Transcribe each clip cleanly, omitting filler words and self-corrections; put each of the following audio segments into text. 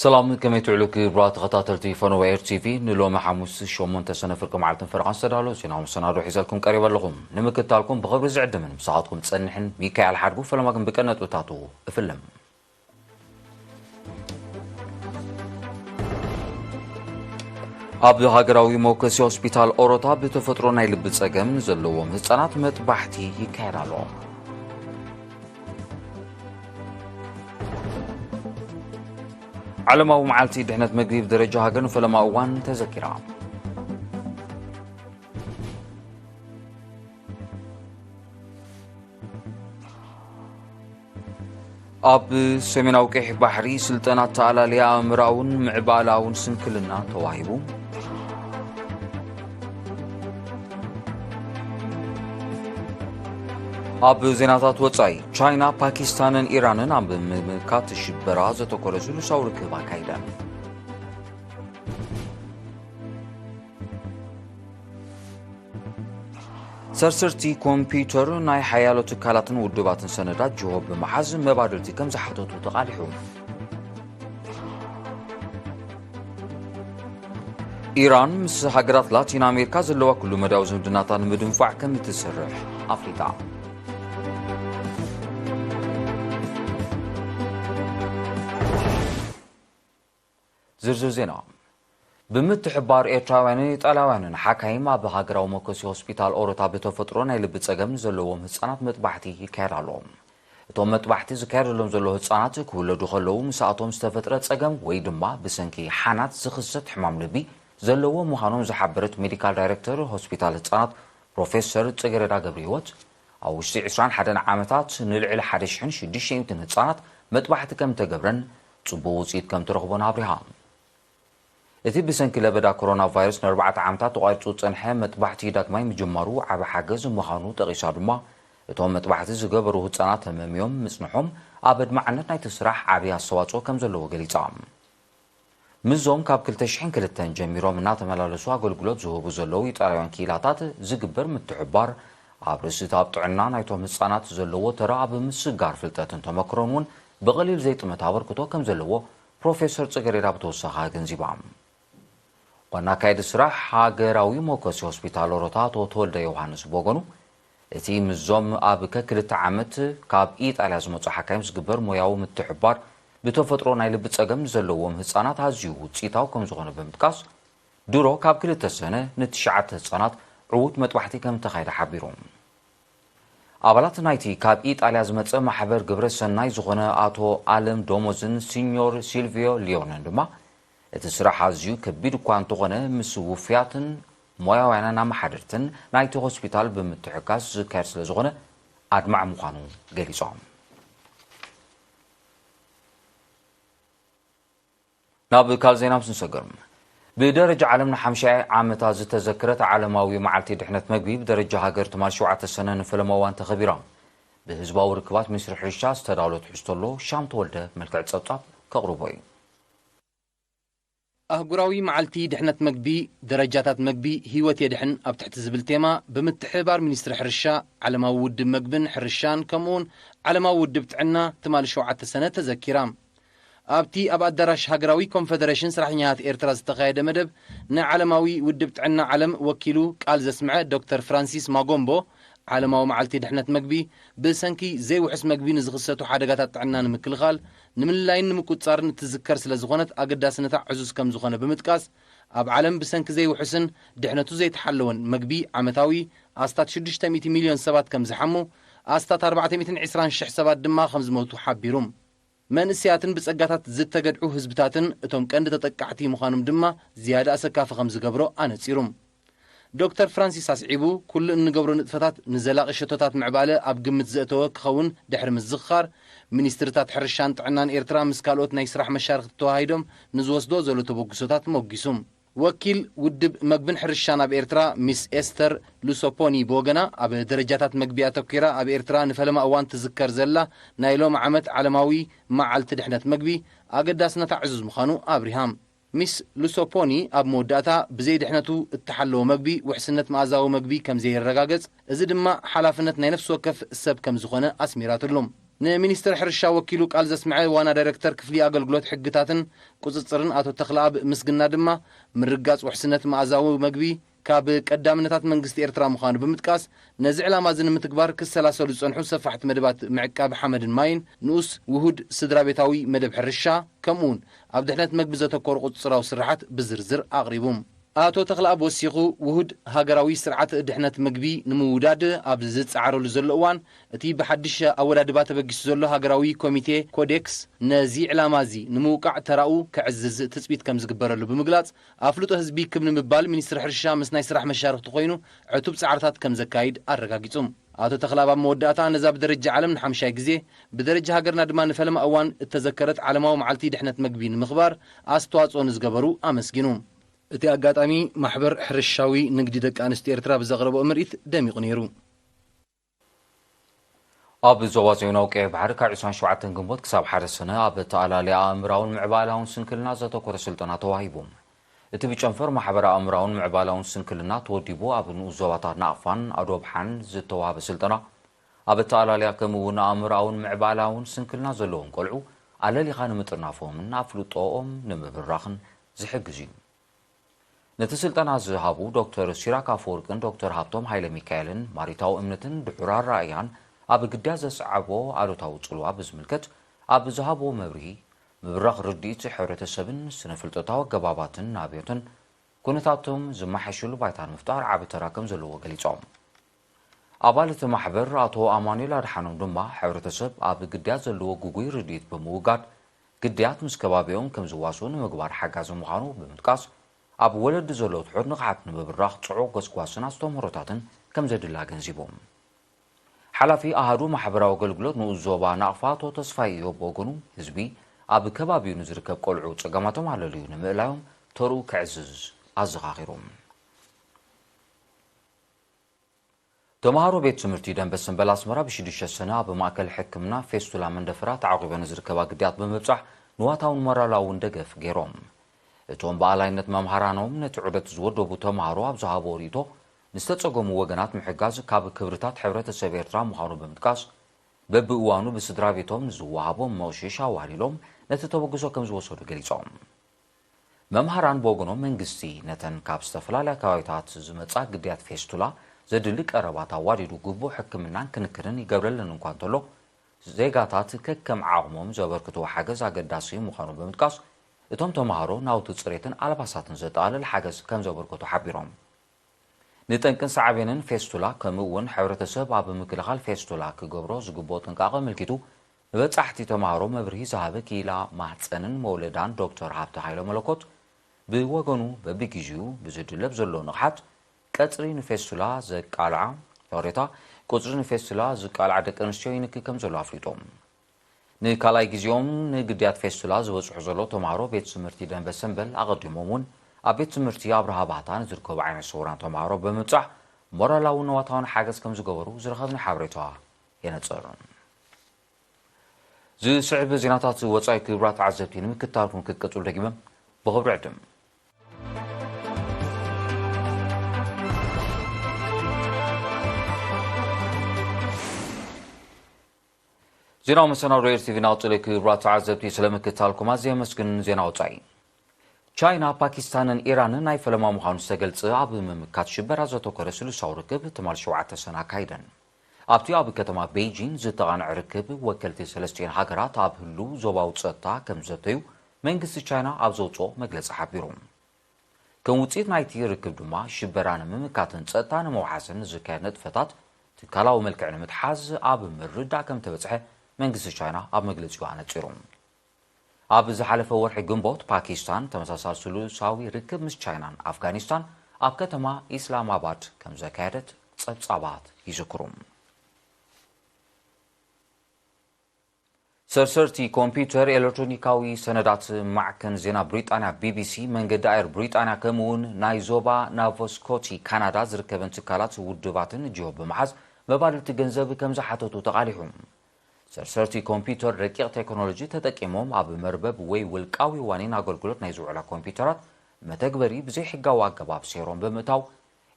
سلام كما يتعلق برات غطاء تلفون وير تي في نلوم حموس شومون تسنة فركم على تنفرقان سدالو سيناهم سنادو حيزالكم قريبا لكم نمكتالكم بغبر زعد من مساعدكم تسنحن ميكا على حربو فلما كن بكنت وتاتو افلم ኣብ ሃገራዊ ሞከሲ ሆስፒታል ኦሮታ ብተፈጥሮ ናይ ልቢ ጸገም ዘለዎም ህጻናት መጥባሕቲ ይካየዳሉ። ዓለማዊ መዓልቲ ድሕነት ምግቢ ብደረጃ ሃገር ፈለማ እዋን ተዘኪራ። ኣብ ሰሜናዊ ቀይሕ ባሕሪ ስልጠናት ተኣላልያ ኣእምራውን ምዕባላውን ስንክልና ተዋሂቡ። ኣብ ዜናታት ወጻኢ ቻይና ፓኪስታንን ኢራንን ኣብ ምምካት ሽበራ ዘተኮረ ስሉሳዊ ርክብ ኣካይደን። ሰርስርቲ ኮምፒዩተር ናይ ሓያሎ ትካላትን ውድባትን ሰነዳት ጅሆ ብምሓዝ መባድልቲ ከም ዝሓተቱ ተቓሊሑ። ኢራን ምስ ሃገራት ላቲን ኣሜሪካ ዘለዋ ኩሉ መዳዊ ዝምድናታት ንምድንፋዕ ከም እትሰርሕ ኣፍሊጣ። ዝርዝር ዜና ብምትሕባር ኤርትራውያንን ኢጣልያውያንን ሓካይም ኣብ ሃገራዊ ሞከሲ ሆስፒታል ኦሮታ ብተፈጥሮ ናይ ልቢ ጸገም ዘለዎም ህጻናት መጥባሕቲ ይካየዳሎም። እቶም መጥባሕቲ ዝካየደሎም ዘሎ ህጻናት ክውለዱ ከለዉ ምስኣቶም ዝተፈጥረ ጸገም ወይ ድማ ብሰንኪ ሓናት ዝኽሰት ሕማም ልቢ ዘለዎ ምዃኖም ዝሓበረት ሜዲካል ዳይሬክተር ሆስፒታል ህጻናት ፕሮፌሰር ጽጌረዳ ገብረህይወት ኣብ ውሽጢ 21 ዓመታት ንልዕሊ 1600 ህጻናት መጥባሕቲ ከም ተገብረን ጽቡቕ ውፅኢት ከም ትረኽቦን ኣብሪሃ። እቲ ብሰንኪ ለበዳ ኮሮና ቫይረስ ን4 ዓመታት ተቋሪጹ ጸንሐ መጥባሕቲ ዳግማይ ምጅማሩ ዓብ ሓገዝ ምዃኑ ጠቒሳ ድማ እቶም መጥባሕቲ ዝገበሩ ህጻናት ህመምዮም ምጽንሖም ኣብ ዕድመዓነት ናይቲ ስራሕ ዓብዪ ኣስተዋጽኦ ከም ዘለዎ ገሊጻ። ምዞም ካብ 2002 ጀሚሮም እናተመላለሱ ኣገልግሎት ዝህቡ ዘለዉ ኢጣልያውያን ኪላታት ዝግበር ምትሕባር ኣብ ርእስታት ጥዕና ናይቶም ህጻናት ዘለዎ ተራ ኣብ ምስጋር ፍልጠትን ተመክሮን እውን ብቐሊል ዘይጥመት ኣበርክቶ ከም ዘለዎ ፕሮፌሰር ጽጌረዳ ብተወሳኺ ገንዚባ። ዋና ካይዲ ስራሕ ሃገራዊ ሞከሲ ሆስፒታል ኦሮታ ኣቶ ተወልደ ዮሃንስ ቦገኑ እቲ ምዞም ኣብ ከ2 ዓመት ካብ ኢጣልያ ዝመጹ ሓካይም ዝግበር ሞያዊ ምትሕባር ብተፈጥሮ ናይ ልቢ ጸገም ዘለዎም ህጻናት ኣዝዩ ውፅኢታዊ ከም ዝኾነ ብምጥቃስ ድሮ ካብ 2 ሰነ ን9 ህጻናት ዕዉት መጥባሕቲ ከም ተኻይደ ሓቢሮም። ኣባላት ናይቲ ካብ ኢጣልያ ዝመጸ ማሕበር ግብረ ሰናይ ዝኾነ ኣቶ ኣለም ዶሞዝን ሲኒዮር ሲልቪዮ ሊዮንን ድማ እቲ ስራሕ ኣዝዩ ከቢድ እኳ እንተኾነ ምስ ውፍያትን ሞያውያንን ኣመሓደርትን ናይቲ ሆስፒታል ብምትሕጋዝ ዝካየድ ስለ ዝኾነ ኣድማዕ ምዃኑ ገሊጾም። ናብ ካል ዜና ስንሰገርም ብደረጃ ዓለም ን50 ዓመታት ዝተዘክረት ዓለማዊ መዓልቲ ድሕነት ምግቢ ብደረጃ ሃገር ትማል 7 ሰነ ንፈለማ እዋን ተኸቢራ። ብህዝባዊ ርክባት ሚኒስትሪ ሕርሻ ዝተዳለወ ትሕዝቶ ኣሎ። ሻም ተወልደ መልክዕ ጸብጻብ ከቕርቦ እዩ። أهجراوي معلتي دحنت مجبي درجات مجبي هيوت يدحن أبتحت زبل تيما بمتحبار منستر حرشا على ما ود مجبن حرشان كمون على ما ود بتعنا تمال شوعة سنة تذكرام أبتي أبعد درش هجراوي كونفدريشن سرح نهات إيرتراز تقايد مدب نا علماوي ود بتعنا علم وكيلو قال زسمعه دكتور فرانسيس ماغومبو على ما معلتي دحنت مجبي بسنكي زي وحس مجبي نزغسته حاجات عنا نمكل غال نملاين نمكوتصار نتذكر سلازغونت أقداسنا تعزز كم زغونة بمتكاس أب عالم بسنك زي وحسن دحنتو زي تحلون مجبي عمتاوي أستات 600 مليون سبات كم زحمو أستات 420 شح سبات دما 500 حابيروم من السياتن بسقاتات زد تقدعو هزبتاتن اتهم كند تتقعتي مخانم دما زيادة أسكاف 5 قبرو أنا تسيروم دكتور فرانسيس أسعيبو كل نقبرو نتفتات نزلاق الشتوتات معبالة أب قمت زئتو كخون دحر مزخار منسترتات حرشان تعنان إيرترا مسكالوت نيسرح مشارخ التوهايدوم نزوسدو زولو تبوكسوتات موكسوم وكيل ودب مقبن حرشان أب إيرترا ميس إستر لوسوبوني بوغنا أب درجاتات مقبيات وكيرا أب إيرترا نفلما أوان تذكر زلا نايلوم عمت علماوي مع التدحنات مقبي أقداسنا تعزز مخانو أبريهام ميس لوسوبوني أب موداتا بزي دحنتو التحلو مقبي وحسنت مازاو مقبي كم زي الرقاقز إذا دما حلافنت نفس وكف السب كم زخونة أسميرات اللوم ንሚኒስትር ሕርሻ ወኪሉ ቃል ዘስምዐ ዋና ዳይሬክተር ክፍሊ ኣገልግሎት ሕግታትን ቁፅፅርን ኣቶ ተኽለኣብ ምስግና ድማ ምርጋፅ ውሕስነት መኣዛዊ መግቢ ካብ ቀዳምነታት መንግስቲ ኤርትራ ምዃኑ ብምጥቃስ ነዚ ዕላማ እዚ ንምትግባር ክሰላሰሉ ዝፀንሑ ሰፋሕቲ መደባት ምዕቃብ ሓመድን ማይን ንኡስ ውሁድ ስድራ ቤታዊ መደብ ሕርሻ ከምኡውን ኣብ ድሕነት መግቢ ዘተኮሩ ቁፅፅራዊ ስራሓት ብዝርዝር ኣቕሪቡ ኣቶ ተኽለኣብ ወሲኹ ውሁድ ሃገራዊ ስርዓት ድሕነት ምግቢ ንምውዳድ ኣብ ዝፀዓረሉ ዘሎ እዋን እቲ ብሓድሽ ኣወዳድባ ተበጊሱ ዘሎ ሃገራዊ ኮሚቴ ኮዴክስ ነዚ ዕላማ እዚ ንምውቃዕ ተራኡ ክዕዝዝ ትፅቢት ከም ዝግበረሉ ብምግላጽ ኣፍልጦ ህዝቢ ክብ ንምባል ሚኒስትሪ ሕርሻ ምስ ናይ ስራሕ መሻርክቲ ኮይኑ ዕቱብ ፃዕርታት ከም ዘካይድ ኣረጋጊጹ ኣቶ ተኽለኣብ ኣብ መወዳእታ ነዛ ብደረጃ ዓለም ንሓምሻይ ግዜ ብደረጃ ሃገርና ድማ ንፈለማ እዋን እተዘከረት ዓለማዊ መዓልቲ ድሕነት ምግቢ ንምኽባር ኣስተዋጽኦ ንዝገበሩ ኣመስጊኑ እቲ ኣጋጣሚ ማሕበር ሕርሻዊ ንግዲ ደቂ ኣንስትዮ ኤርትራ ብዘቕረቦ ምርኢት ደሚቑ ነይሩ ኣብ ዞባ ዜናዊ ቀይ ባሕሪ ካብ 27 ግንቦት ክሳብ 1 ሰነ ኣብ ተኣላልያ ኣእምራውን ምዕባላውን ስንክልና ዘተኮረ ስልጠና ተዋሂቡ እቲ ብጨንፈር ማሕበራዊ ኣእምራውን ምዕባላውን ስንክልና ተወዲቡ ኣብ ንኡስ ዞባታት ናቕፋን ኣዶብሓን ዝተዋሃበ ስልጠና ኣብ ተኣላልያ ከምኡውን ኣእምራውን ምዕባላውን ስንክልና ዘለዎም ቆልዑ ኣለሊኻ ንምጥርናፎምን ኣፍልጦኦም ንምብራኽን ዝሕግዝ እዩ ነቲ ስልጠና ዝሃቡ ዶክተር ሲራክ ኣፈወርቅን ዶክተር ሃብቶም ሃይለ ሚካኤልን ማሪታዊ እምነትን ድሑር ኣረኣያን ኣብ ግዳይ ዘስዓቦ ኣሉታዊ ጽልዋ ብዝምልከት ኣብ ዝሃቦ መብርሂ ምብራኽ ርድኢት ሕብረተሰብን ስነፍልጠታዊ ኣገባባትን ኣብዮትን ኩነታቶም ዝመሓየሽሉ ባይታ ምፍጣር ዓቢ ተራ ከም ዘለዎ ገሊፆም ኣባል እቲ ማሕበር ኣቶ ኣማኑኤል ኣድሓኖም ድማ ሕብረተሰብ ኣብ ግዳይ ዘለዎ ጉጉይ ርድኢት ብምውጋድ ግዳያት ምስ ከባቢኦም ከም ዝዋስኡ ንምግባር ሓጋዚ ምዃኑ ብምጥቃስ ኣብ ወለዲ ዘሎ ትሑት ንቕሓት ንምብራኽ ጽዑቕ ጎስጓስን ኣስተምህሮታትን ከም ዘድላ ገንዚቦም ሓላፊ ኣሃዱ ማሕበራዊ ኣገልግሎት ንኡስ ዞባ ናቕፋ ኣቶ ተስፋይ ኢዮብ ወገኑ ህዝቢ ኣብ ከባቢኡ ንዝርከብ ቆልዑ ፀገማቶም ኣለልዩ ንምእላዮም ተርኡ ክዕዝዝ ኣዘኻኺሮም ተምሃሮ ቤት ትምህርቲ ደንበስን በላስመራ ብ6 ሰነ ኣብ ማእከል ሕክምና ፌስቱላ መንደፈራ ተዓቂበን ዝርከባ ግዳያት ብምብጻሕ ንዋታውን ሞራላውን ደገፍ ገይሮም እቶም በኣላይነት መምሃራኖም ነቲ ዑደት ዝወደቡ ተምሃሮ ኣብ ዝሃቦ ሪቶ ንዝተፀገሙ ወገናት ምሕጋዝ ካብ ክብርታት ሕብረተሰብ ኤርትራ ምዃኑ ብምጥቃስ በብእዋኑ ብስድራ ቤቶም ዝወሃቦም መቕሽሽ ኣዋሊሎም ነቲ ተበግሶ ከም ዝወሰዱ ገሊፆም መምሃራን ብወገኖም መንግስቲ ነተን ካብ ዝተፈላለያ ከባቢታት ዝመጻ ግዳያት ፌስቱላ ዘድሊ ቀረባት ኣዋዲዱ ግቡእ ሕክምናን ክንክንን ይገብረለን እኳ እንተሎ ዜጋታት ከከም ዓቕሞም ዘበርክቶ ሓገዝ ኣገዳሲ ምዃኑ ብምጥቃስ እቶም ተምሃሮ ናውቲ ጽሬትን ኣልባሳትን ዘጠቓልል ሓገዝ ከም ዘበርክቱ ሓቢሮም ንጠንቅን ሰዓብንን ፌስቱላ ከምኡውን ሕብረተሰብ ኣብ ምክልኻል ፌስቱላ ክገብሮ ዝግብኦ ጥንቃቐ ምልኪቱ ንበጻሕቲ ተምሃሮ መብርሂ ዝሃበ ኪላ ማህፀንን መውለዳን ዶክተር ሃብተ ሃይለ መለኮት ብወገኑ በቢግዜኡ ብዝድለብ ዘሎ ንቕሓት ቀፅሪ ንፌስቱላ ዘቃልዓ ቶሬታ ቁፅሪ ንፌስቱላ ዝቃልዓ ደቂ ኣንስትዮ ይንክእ ከም ዘሎ ኣፍሊጦም ንካልኣይ ግዜኦም ንግዳያት ፌስቱላ ዝበፅሑ ዘሎ ተምሃሮ ቤት ትምህርቲ ደንበሰንበል ኣቐዲሞም እውን ኣብ ቤት ትምህርቲ ኣብርሃ ባህታን ዝርከቡ ዓይነት ስውራን ተምሃሮ ብምብጻሕ ሞራላውን ነዋታውን ሓገዝ ከም ዝገበሩ ዝረኸብኒ ሓበሬታ የነፅር ዝስዕብ ዜናታት ወፃኢ ክቡራት ተዓዘብቲ ንምክትታልኩም ክትቀፅሉ ደጊመ ብኽብሪ ዕድም ዜናው መሰናዶ ኤርቲቪ ናውጥለ ክቡራት ተዓዘብቲ ስለምክትታልኩም ኣዝየ መስግን ዜና ወፃኢ ቻይና ፓኪስታንን ኢራንን ናይ ፈለማ ምዃኑ ዝተገልጸ ኣብ ምምካት ሽበራ ዘተኮረ ስሉሳዊ ርክብ ትማል 7 ሰነ ኣካይደን ኣብቲ ኣብ ከተማ ቤይጂን ዝተቓንዐ ርክብ ወከልቲ ሰለስቲን ሃገራት ኣብ ህሉው ዞባዊ ፀጥታ ከም ዘተዩ መንግስቲ ቻይና ኣብ ዘውፅኦ መግለፂ ሓቢሩ ከም ውፅኢት ናይቲ ርክብ ድማ ሽበራ ንምምካትን ፀጥታ ንምውሓስን ዝካየድ ንጥፈታት ትካላዊ መልክዕ ንምትሓዝ ኣብ ምርዳእ ከም ተበፅሐ መንግስቲ ቻይና ኣብ መግለፂኡ ኣነፂሩ ኣብ ዝሓለፈ ወርሒ ግንቦት ፓኪስታን ተመሳሳሊ ስሉሳዊ ርክብ ምስ ቻይናን ኣፍጋኒስታን ኣብ ከተማ ኢስላማባድ ከም ዘካየደት ፀብጻባት ይዝክሩ ሰርሰርቲ ኮምፒውተር ኤሌክትሮኒካዊ ሰነዳት ማዕከን ዜና ብሪጣንያ ቢቢሲ መንገዲ ኣየር ብሪጣንያ ከምኡውን ናይ ዞባ ናቮስኮቲ ካናዳ ዝርከበን ትካላት ውድባትን ጅሆ ብምሓዝ መባልቲ ገንዘብ ከም ዝሓተቱ ተቓሊሑ ሰርሰርቲ ኮምፒውተር ረቂቕ ቴክኖሎጂ ተጠቂሞም ኣብ መርበብ ወይ ውልቃዊ ዋኒን ኣገልግሎት ናይ ዝውዕላ ኮምፒውተራት መተግበሪ ብዘይ ሕጋዊ ኣገባብ ሴሮም ብምእታው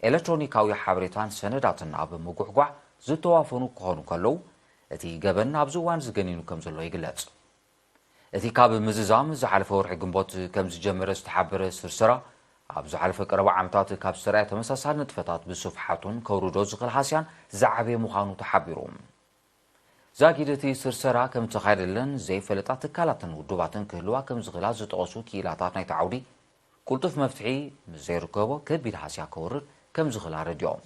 ኤሌክትሮኒካዊ ሓበሬታን ሰነዳትን ኣብ ምጉሕጓዕ ዝተዋፈኑ ክኾኑ ከለዉ እቲ ገበን ኣብ ዝዋን ዝገኒኑ ከም ዘሎ ይግለጽ እቲ ካብ ምዝዛም ዝሓለፈ ወርሒ ግንቦት ከም ዝጀመረ ዝተሓበረ ስርሰራ ኣብ ዝሓለፈ ቀረባ ዓመታት ካብ ዝተርኣየ ተመሳሳሊ ንጥፈታት ብስፍሓቱን ከውርዶ ዝኽእል ሓስያን ዝዓበየ ምዃኑ ተሓቢሩ ዛጊድ እቲ ስርሰራ ከም ተኻይደለን ዘይፈለጣ ትካላትን ውድባትን ክህልዋ ከም ዝኽእላ ዝጠቐሱ ክኢላታት ናይቲ ዓውዲ ቁልጡፍ መፍትሒ ምስ ዘይርከቦ ከቢድ ሓስያ ከውርድ ከም ዝኽእል ኣረዲኦም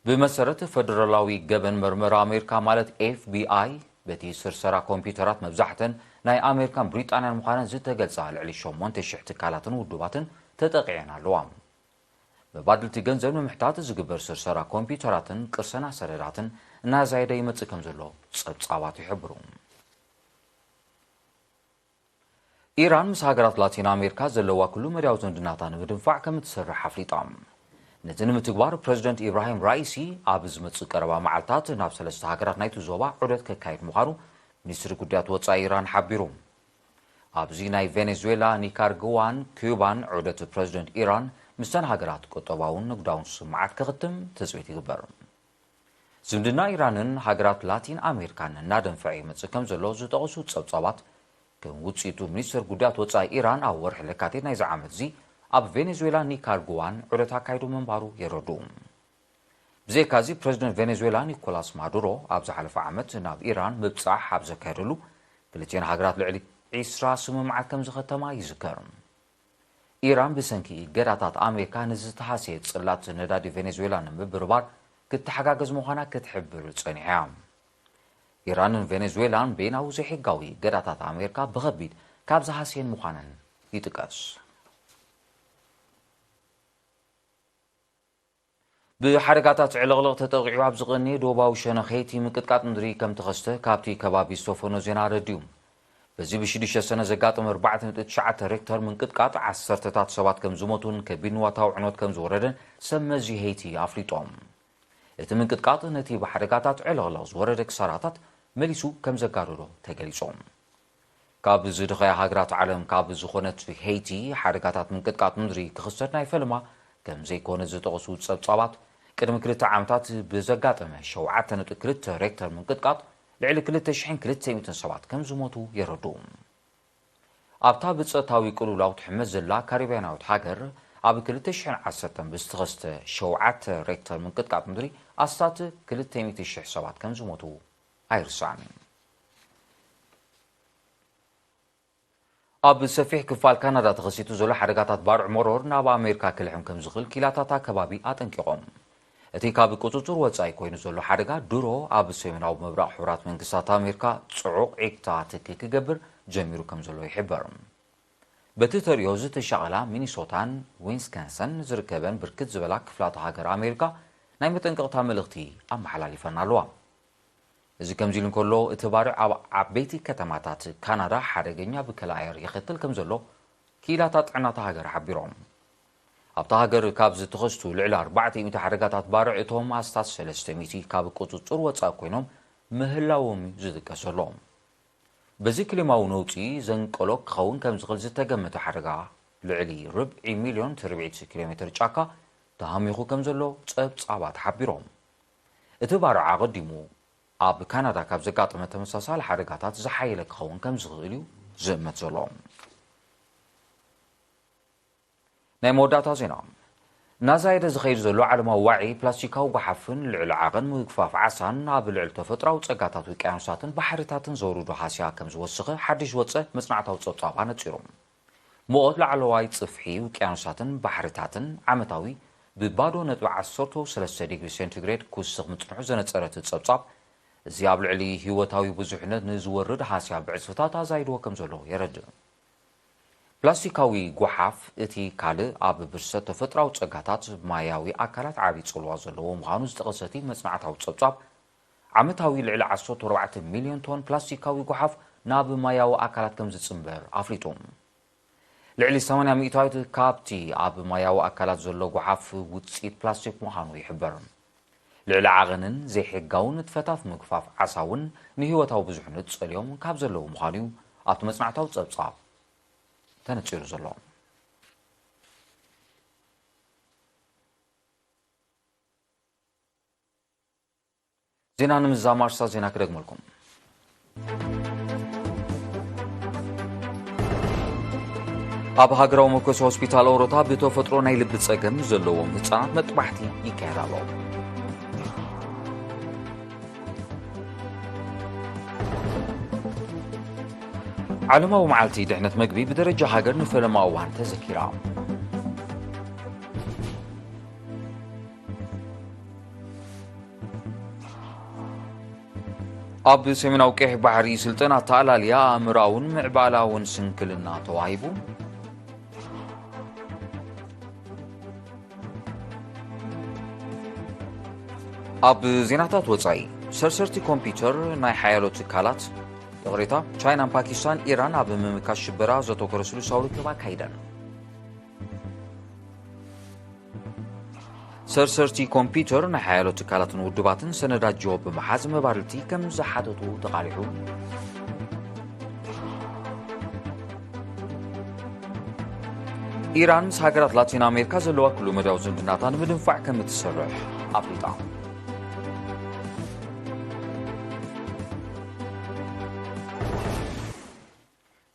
ብመሰረት ፌደራላዊ ገበን መርመራ ኣሜሪካ ማለት FBI በቲ ስርሰራ ኮምፒውተራት መብዛሕተን ናይ ኣሜሪካን ብሪጣንያን ምዃነን ዝተገልጻ ልዕሊ 8,000 ትካላትን ውድባትን ተጠቂዐን ኣለዋ መባድልቲ ገንዘብ ንምሕታት ዝግበር ስርሰራ ኮምፒውተራትን ቅርሰና ሰነዳትን እናዛየደ ይመጽእ ከም ዘሎ ጸብጻባት ይሕብሩ ኢራን ምስ ሃገራት ላቲን ኣሜሪካ ዘለዋ ኩሉ መድያዊ ዝምድናታ ንምድንፋዕ ከም እትሰርሕ ኣፍሊጣ ነቲ ንምትግባር ፕሬዚደንት ኢብራሂም ራኢሲ ኣብ ዝመጽእ ቀረባ መዓልትታት ናብ 3 ሃገራት ናይቲ ዞባ ዑደት ከካይድ ምዃኑ ሚኒስትሪ ጉዳያት ወጻኢ ኢራን ሓቢሩ ኣብዚ ናይ ቬኔዙዌላ ኒካራጓን ኩባን ዑደት ፕሬዚደንት ኢራን ምስተን ሃገራት ቁጠባውን ንግዳውን ስምዓት ክኽትም ተጽቢት ይግበር ዝምድና ኢራንን ሃገራት ላቲን ኣሜሪካን እናደንፈዐ ይመጽእ ከም ዘሎ ዝጠቐሱ ጸብጻባት ከም ውጽኢቱ ሚኒስትር ጉዳያት ወጻኢ ኢራን ኣብ ወርሒ ለካቲት ናይዚ ዓመት እዚ ኣብ ቬኔዙዌላ ኒካራጓን ዑደት ኣካይዱ ምንባሩ የረዱ ብዘይካዚ ፕሬዚደንት ቬኔዙዌላ ኒኮላስ ማዱሮ ኣብ ዝሓለፈ ዓመት ናብ ኢራን ምብጻሕ ኣብ ዘካየደሉ ክልቲአን ሃገራት ልዕሊ 20 ስምምዓት ከም ዝኸተማ ይዝከር ኢራን ብሰንኪ ገዳታት ኣሜሪካ ንዝተሓሰየ ጽላት ነዳዲ ቬኔዙዌላ ንምብርባር ክትሓጋገዝ ምዃና ክትሕብር ጸኒሓ ኢራንን ቬኔዙዌላን ቤናዊ ዘይሕጋዊ ገዳታት ኣሜሪካ ብኸቢድ ካብ ዝሃስየን ምዃነን ይጥቀስ ብሓደጋታት ዕለቕለቕ ተጠቂዑ ኣብ ዝቐንየ ደቡባዊ ሸነኽ ሄይቲ ምቅጥቃጥ ምድሪ ከም ተኸስተ ካብቲ ከባቢ ዝተፈኖ ዜና ረድዩ በዚ ብ6 ሰነ ዘጋጠመ 4.9 ሬክተር ምንቅጥቃጥ 10ታት ሰባት ከም ዝሞቱን ከቢድ ንዋታዊ ዕንወት ከም ዝወረደን ሰብ መዚ ሄይቲ ኣፍሊጦም እቲ ምንቅጥቃጥ ነቲ ብሓደጋታት ዕለቕለቕ ዝወረደ ክሳራታት መሊሱ ከም ዘጋርዶ ተገሊጾም ካብ ዝድኸያ ሃገራት ዓለም ካብ ዝኾነት ሄይቲ ሓደጋታት ምንቅጥቃጥ ምድሪ ክኽሰት ናይ ፈልማ ከም ዘይኮነ ዝጠቐሱ ጸብጻባት ቅድሚ 2 ዓመታት ብዘጋጠመ 7.2 ሬክተር ምንቅጥቃጥ ልዕሊ 2,200 ሰባት ከም ዝሞቱ የረዱ ኣብታ ብጸታዊ ቅልውላው ትሕመት ዘላ ካሪብያናዊት ሃገር ኣብ 2010 ብዝተኸስተ 7 ሬክተር ምንቅጥቃጥ ምድሪ ኣስታት 200,000 ሰባት ከም ዝሞቱ ኣይርሳዕን ኣብ ሰፊሕ ክፋል ካናዳ ተኸሲቱ ዘሎ ሓደጋታት ባርዕ ሞሮር ናብ ኣሜሪካ ክልሕም ከም ዝኽእል ኪላታት ከባቢ ኣጠንቂቖም እቲ ካብ ቁፅፅር ወጻኢ ኮይኑ ዘሎ ሓደጋ ድሮ ኣብ ሰሜናዊ ምብራቕ ሕብራት መንግስታት ኣሜሪካ ጽዑቕ ዒቅታ ትኪ ክገብር ጀሚሩ ከም ዘሎ ይሕበር በቲ ተሪኦ ዝተሻቐላ ሚኒሶታን ዊስካንሰን ዝርከበን ብርክት ዝበላ ክፍላት ሃገር ኣሜሪካ ናይ መጠንቀቕታ መልእኽቲ ኣመሓላሊፈን ኣለዋ እዚ ከምዚ ኢሉ እንከሎ እቲ ባርዕ ኣብ ዓበይቲ ከተማታት ካናዳ ሓደገኛ ብከላ ኣየር ይኽትል ከም ዘሎ ኪላታት ጥዕናታ ሃገር ሓቢሮም ኣብታ ሃገር ካብ ዝተኸስቱ ልዕሊ 400 ሓደጋታት ባርዕ እቶም ኣስታት 300 ካብ ቁፅፅር ወጻኢ ኮይኖም ምህላዎም ዝጥቀሰሎም በዚ ክሊማዊ ነውፂ ዘንቀሎ ክኸውን ከም ዝኽእል ዝተገመተ ሓደጋ ልዕሊ 250,000 ተርቢዒት ኪሎሜትር ጫካ ተሃሚኹ ከም ዘሎ ጸብጻባት ሓቢሮም እቲ ባርዕ ኣቐዲሙ ኣብ ካናዳ ካብ ዘጋጠመ ተመሳሳሊ ሓደጋታት ዝሓየለ ክኸውን ከም ዝኽእል እዩ ዝእመት ዘሎ ናይ መወዳእታ ዜና ናዛይደ ዝኸይድ ዘሎ ዓለማዊ ዋዒ ፕላስቲካዊ ጎሓፍን ልዕሊ ዓቐን ምግፋፍ ዓሳን ኣብ ልዕሊ ተፈጥሮኣዊ ጸጋታት ውቅያኖሳትን ባሕርታትን ዘውርዱ ሓስያ ከም ዝወስኸ ሓድሽ ወፀ መጽናዕታዊ ጸብጻብ ኣነፂሩ ሙቐት ላዕለዋይ ጽፍሒ ውቅያኖሳትን ባሕርታትን ዓመታዊ ብባዶ ነጥቢ 13 ዲግሪ ሴንቲግሬድ ክውስኽ ምጽንሑ ዘነጸረት ጸብጻብ እዚ ኣብ ልዕሊ ህይወታዊ ብዙሕነት ንዝወርድ ሓስያ ብዕፅፍታት ኣዛይድዎ ከም ዘሎ የረድእ ፕላስቲካዊ ጎሓፍ እቲ ካልእ ኣብ ብርሰት ተፈጥሮኣዊ ጸጋታት ማያዊ ኣካላት ዓብዪ ጽልዋ ዘለዎ ምዃኑ ዝጠቐሰቲ መጽናዕታዊ ጸብጻብ ዓመታዊ ልዕሊ 14 ሚልዮን ቶን ፕላስቲካዊ ጎሓፍ ናብ ማያዊ ኣካላት ከም ዝጽምበር ኣፍሊጡ ልዕሊ 80% ካብቲ ኣብ ማያዊ ኣካላት ዘሎ ጎሓፍ ውፅኢት ፕላስቲክ ምዃኑ ይሕበር ልዕሊ ዓቐንን ዘይሕጋውን ንጥፈታት ምግፋፍ ዓሳውን ንህይወታዊ ብዙሕነት ጸልዮም ካብ ዘለዉ ምዃኑ እዩ ኣብቲ መጽናዕታዊ ጸብጻብ ተነፂሩ ዘሎ زينا نمزامار سا زينا كدقم لكم ኣብ ሃገራዊ መኮስ ሆስፒታል ኦሮታ ብተፈጥሮ ናይ ልቢ ጸገም ዘለዎም ህጻናት መጥባሕቲ ይካየድ ኣሎ። ዓለማዊ መዓልቲ ድሕነት መግቢ ብደረጃ ሃገር ንፈለማ እዋን ተዘኪራ ኣብ ሰሜናዊ ቀይሕ ባሕሪ ስልጠና ተኣላልያ ኣእምራውን ምዕባላውን ስንክልና ተዋሂቡ ኣብ ዜናታት ወጻኢ ሰርሰርቲ ኮምፒውተር ናይ ሓያሎ ትካላት የቕሬታ ቻይናን ፓኪስታን ኢራን ኣብ ምምካሽ ሽበራ ዘተኮረ ስሉሳዊ ርክብ ኣካይደን ሰርሰርቲ ኮምፒውተር ናይ ሓያሎ ትካላትን ውድባትን ሰነዳት ጆብ ብምሓዝ መባልቲ ከም ዝሓተቱ ተቓሊዑ ኢራን ምስ ሃገራት ላቲን ኣሜሪካ ዘለዋ ኩሉ መዳዊ ዝምድናታ ንምድንፋዕ ከም እትሰርሕ ኣፍሊጣ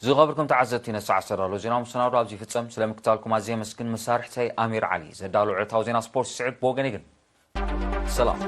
ዝኸበርኩም ተዓዘብቲ ነሳዕ ሰዳሎ ዜናዊ መሰናዶ ኣብዚ ይፍጸም ስለምክታልኩም ኣዝየ መስግን መሳርሕተይ ኣሚር ዓሊ ዘዳሉ ዕለታዊ ዜና ስፖርት ስዕብ ብወገነይ ግን ሰላም